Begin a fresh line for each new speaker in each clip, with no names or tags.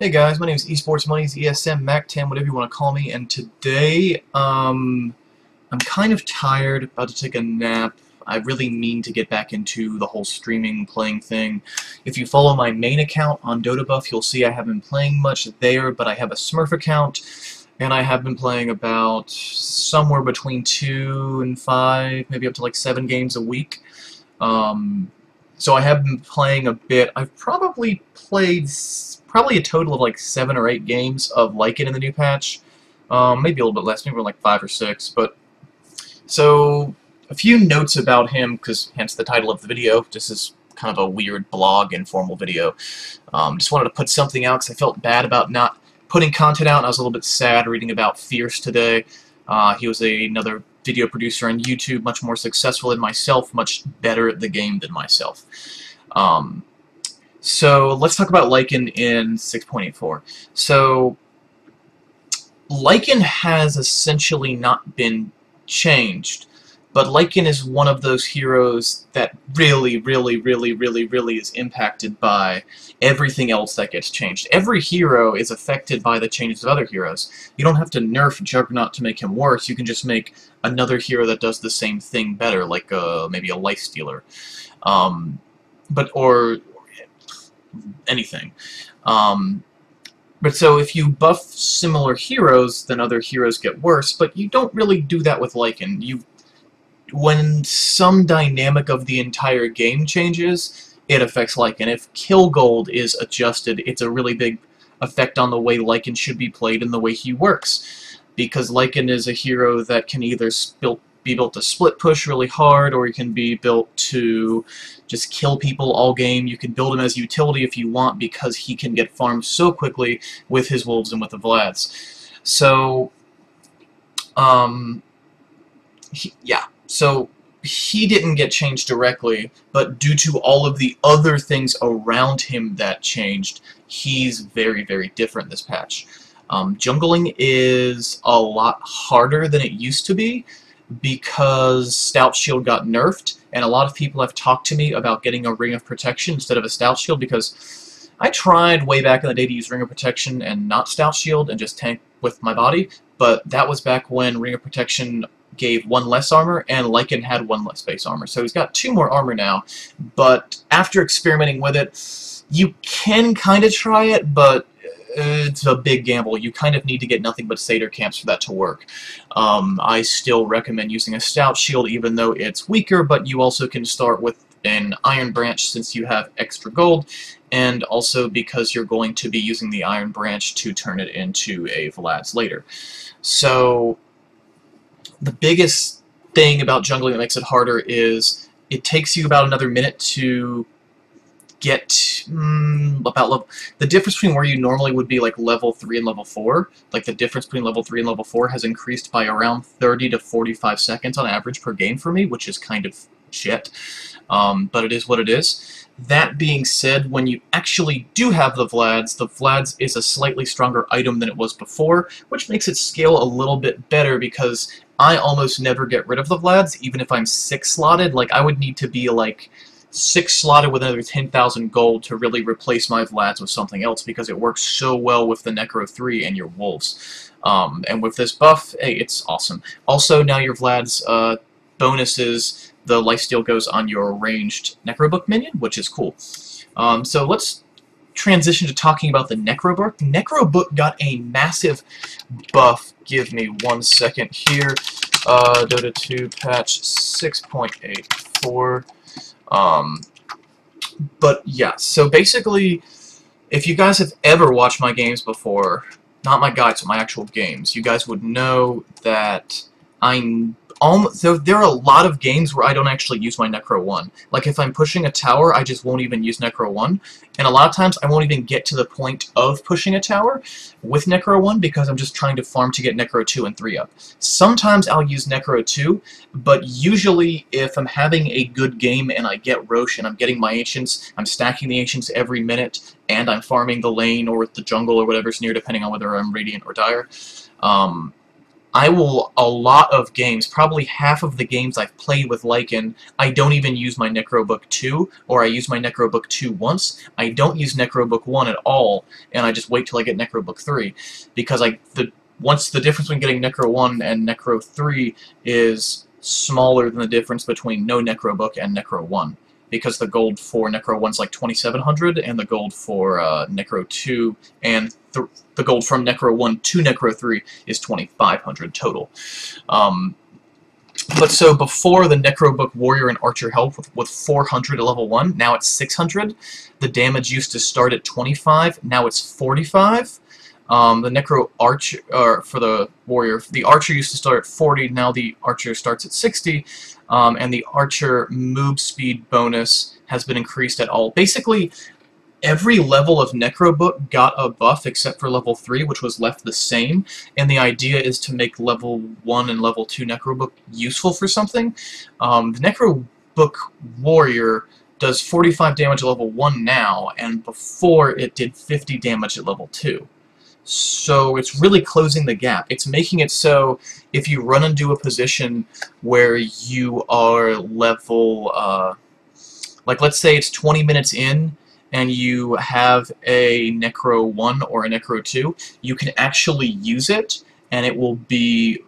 Hey guys, my name is Esports Money's ESM Mac10, whatever you want to call me, and today I'm kind of tired, about to take a nap. I really mean to get back into the whole streaming playing thing. If you follow my main account on DotA Buff, you'll see I haven't been playing much there, but I have a Smurf account, and I have been playing about somewhere between 2 and 5, maybe up to like 7 games a week. So I have been playing a bit. I've probably played a total of like 7 or 8 games of Lycan in the new patch. Maybe a little bit less, maybe like 5 or 6. But so a few notes about him, because hence the title of the video. This is kind of a weird blog informal video. Just wanted to put something out because I felt bad about not putting content out, and I was a little bit sad reading about Fierce today. He was another video producer on YouTube, much more successful than myself, much better at the game than myself. So let's talk about Lycan in 6.84. So Lycan has essentially not been changed, but Lycan is one of those heroes that really is impacted by everything else that gets changed. Every hero is affected by the changes of other heroes. You don't have to nerf Juggernaut to make him worse. You can just make another hero that does the same thing better, like maybe a Life Stealer, or anything. But so if you buff similar heroes, then other heroes get worse, but you don't really do that with Lycan. When some dynamic of the entire game changes, it affects Lycan. If kill gold is adjusted, it's a really big effect on the way Lycan should be played and the way he works. Because Lycan is a hero that can either be built to split push really hard, or he can be built to just kill people all game. You can build him as utility if you want, because he can get farmed so quickly with his wolves and with the Vlads. So, So he didn't get changed directly, but due to all of the other things around him that changed, he's very different this patch. Jungling is a lot harder than it used to be because Stout Shield got nerfed, and a lot of people have talked to me about getting a Ring of Protection instead of a Stout Shield, because I tried way back in the day to use Ring of Protection and not Stout Shield and just tank with my body, but that was back when Ring of Protection gave 1 less armor, and Lycan had 1 less base armor. So he's got 2 more armor now, but after experimenting with it, you can kind of try it, but it's a big gamble. You kind of need to get nothing but Satyr camps for that to work. I still recommend using a Stout Shield, even though it's weaker, but you also can start with an Iron Branch since you have extra gold, and also because you're going to be using the Iron Branch to turn it into a Vlad's later. So the biggest thing about jungling that makes it harder is it takes you about another minute to get the difference between where you normally would be like level 3 and level 4, like the difference between level 3 and level 4 has increased by around 30 to 45 seconds on average per game for me, which is kind of shit, but it is what it is. That being said, when you actually do have the Vlads is a slightly stronger item than it was before, which makes it scale a little bit better, because I almost never get rid of the Vlads, even if I'm 6 slotted. Like, I would need to be like 6 slotted with another 10,000 gold to really replace my Vlads with something else, because it works so well with the Necro 3 and your wolves. And with this buff, hey, it's awesome. Also, now your Vlad's bonuses, the lifesteal goes on your ranged Necrobook minion, which is cool. So let's transition to talking about the Necrobook. Necrobook got a massive buff. Give me 1 second here. Dota 2 patch 6.84. But yeah, so basically, if you guys have ever watched my games before, not my guides, but my actual games, you guys would know that there are a lot of games where I don't actually use my Necro 1. Like, if I'm pushing a tower, I just won't even use Necro 1. And a lot of times, I won't even get to the point of pushing a tower with Necro 1 because I'm just trying to farm to get Necro 2 and 3 up. Sometimes I'll use Necro 2, but usually if I'm having a good game and I get Roche and I'm getting my Ancients, I'm stacking the Ancients every minute, and I'm farming the lane or the jungle or whatever's near, depending on whether I'm Radiant or Dire, I will, a lot of games, probably half of the games I've played with Lycan, I don't even use my Necrobook 2, or I use my Necrobook 2 once. I don't use Necrobook 1 at all, and I just wait till I get Necrobook 3, because once the difference between getting Necro 1 and Necro 3 is smaller than the difference between no Necrobook and Necro 1, because the gold for Necro 1's like 2,700, and the gold for Necro 2 and the gold from Necro 1 to Necro 3 is 2,500 total. But so before, the Necrobook Warrior and Archer help with 400 at level 1, now it's 600. The damage used to start at 25, now it's 45. The Necro Archer, for the Warrior, the Archer used to start at 40, now the Archer starts at 60, and the Archer move speed bonus has been increased at all. Basically, every level of Necrobook got a buff except for level 3, which was left the same, and the idea is to make level 1 and level 2 Necrobook useful for something. The Necrobook Warrior does 45 damage at level 1 now, and before it did 50 damage at level 2. So it's really closing the gap. It's making it so if you run into a position where you are level, like let's say it's 20 minutes in, and you have a Necro 1 or a Necro 2, you can actually use it, and it will be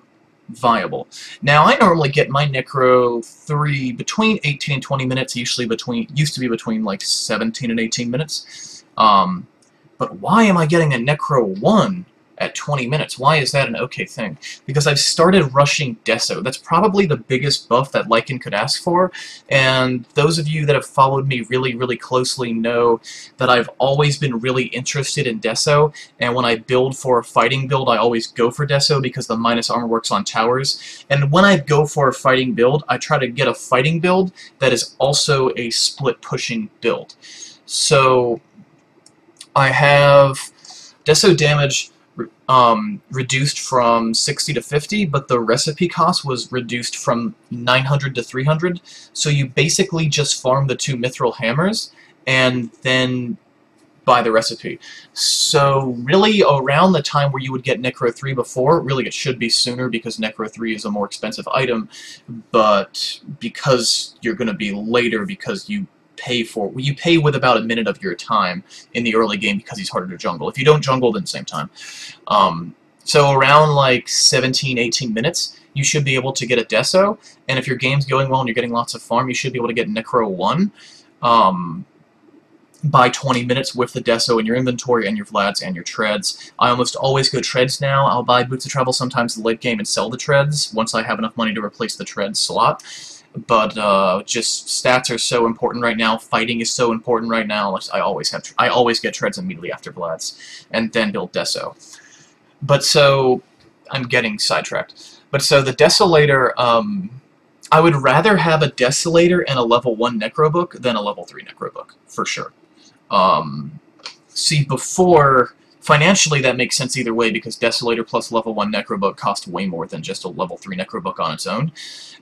viable. Now, I normally get my Necro 3 between 18 and 20 minutes, used to be between like 17 and 18 minutes. But why am I getting a Necro 1 at 20 minutes? Why is that an okay thing? Because I've started rushing Deso. That's probably the biggest buff that Lycan could ask for, and those of you that have followed me really, really closely know that I've always been really interested in Deso, and when I build for a fighting build, I always go for Deso because the minus armor works on towers, and when I go for a fighting build, I try to get a fighting build that is also a split-pushing build. So I have Deso damage reduced from 60 to 50, but the recipe cost was reduced from 900 to 300, so you basically just farm the 2 mithril hammers and then buy the recipe. So really around the time where you would get Necro 3 before, really it should be sooner because Necro 3 is a more expensive item, but because you're going to be later because you pay with about a minute of your time in the early game because he's harder to jungle. If you don't jungle, then same time. So around like 17, 18 minutes, you should be able to get a Deso, and if your game's going well and you're getting lots of farm, you should be able to get Necro 1 by 20 minutes with the Deso in your inventory and your Vlads and your Treads. I almost always go Treads now. I'll buy Boots of Travel sometimes in the late game and sell the Treads once I have enough money to replace the Tread slot. But just stats are so important right now. Fighting is so important right now. I always get Treads immediately after Vlad's, and then build Deso. But so I'm getting sidetracked. But so the Desolator, I would rather have a Desolator and a level 1 Necrobook than a level 3 Necrobook for sure. See, before, financially that makes sense either way because Desolator plus level 1 Necrobook cost way more than just a level 3 Necrobook on its own.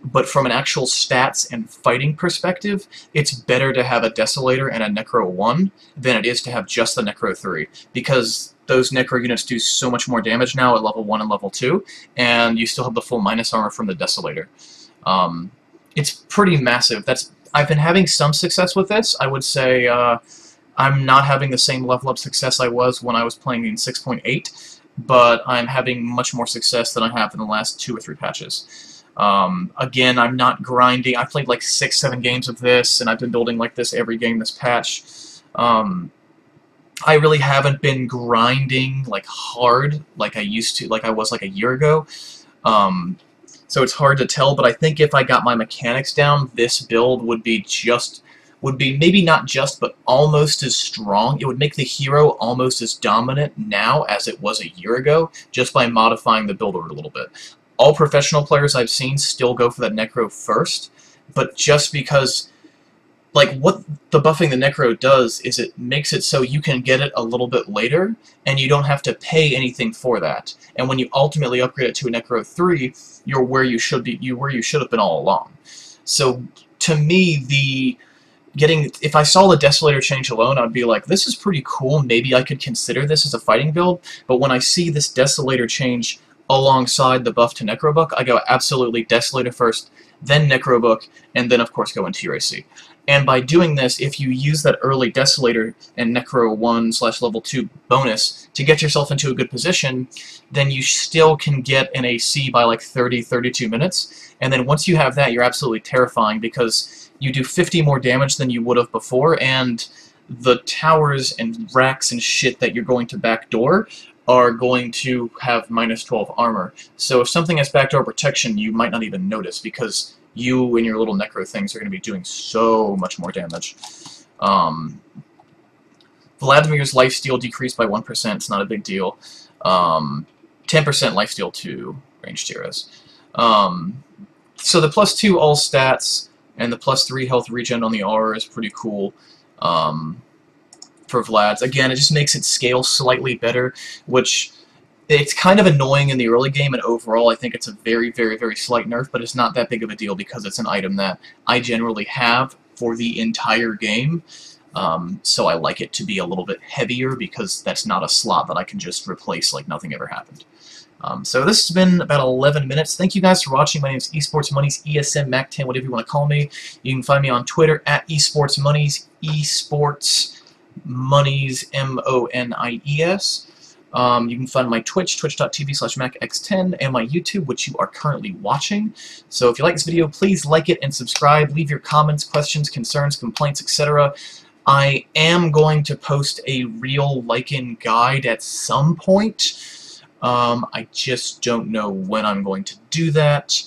But from an actual stats and fighting perspective, it's better to have a Desolator and a Necro 1 than it is to have just the Necro 3, because those Necro units do so much more damage now at level 1 and level 2, and you still have the full minus armor from the Desolator. It's pretty massive. I've been having some success with this. I would say I'm not having the same level up success I was when I was playing in 6.8, but I'm having much more success than I have in the last 2 or 3 patches. Again, I'm not grinding. I've played like 6-7 games of this, and I've been building like this every game this patch. I really haven't been grinding like hard like I used to, like I was like a year ago. So it's hard to tell, but I think if I got my mechanics down, this build would be maybe not just, but almost as strong. It would make the hero almost as dominant now as it was a year ago, just by modifying the build order a little bit. All professional players I've seen still go for that Necro first, but just because, like, what the buffing the Necro does is it makes it so you can get it a little bit later, and you don't have to pay anything for that. And when you ultimately upgrade it to a Necro 3, you're where you should be, where you should have been all along. So, to me, if I saw the Desolator change alone, I'd be like, this is pretty cool, maybe I could consider this as a fighting build, but when I see this Desolator change alongside the buff to Necrobook, I go absolutely Desolator first, then Necrobook, and then of course go into UAC. And by doing this, if you use that early Desolator and Necro 1/level 2 bonus to get yourself into a good position, then you still can get an AC by like 30-32 minutes. And then once you have that, you're absolutely terrifying because you do 50 more damage than you would have before, and the towers and racks and shit that you're going to backdoor are going to have -12 armor. So if something has backdoor protection, you might not even notice because you and your little necro things are going to be doing so much more damage. Vladimir's lifesteal decreased by 1%. It's not a big deal. 10% lifesteal to ranged heroes. So the +2 all stats and the +3 health regen on the R is pretty cool. For Vlad's. Again, it just makes it scale slightly better, which it's kind of annoying in the early game, and overall I think it's a very, very, very slight nerf, but it's not that big of a deal because it's an item that I generally have for the entire game, so I like it to be a little bit heavier because that's not a slot that I can just replace like nothing ever happened. So this has been about 11 minutes. Thank you guys for watching. My name is Esports Monies, ESM Mac10, whatever you want to call me. You can find me on Twitter at Esports Monies, Esports Monies, M-O-N-I-E-S. You can find my Twitch, twitch.tv/MacX10, and my YouTube, which you are currently watching. So if you like this video, please like it and subscribe. Leave your comments, questions, concerns, complaints, etc. I am going to post a real Lycan guide at some point. I just don't know when I'm going to do that.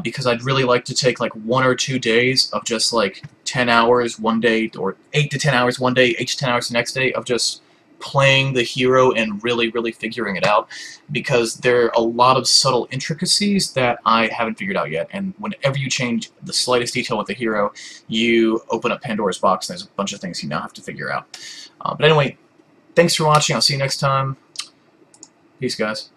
Because I'd really like to take like 1 or 2 days of just like 10 hours one day, or 8 to 10 hours one day, 8 to 10 hours the next day of just playing the hero and really, really figuring it out, because there are a lot of subtle intricacies that I haven't figured out yet, and whenever you change the slightest detail with the hero, you open up Pandora's box and there's a bunch of things you now have to figure out. But anyway, thanks for watching. I'll see you next time. Peace, guys.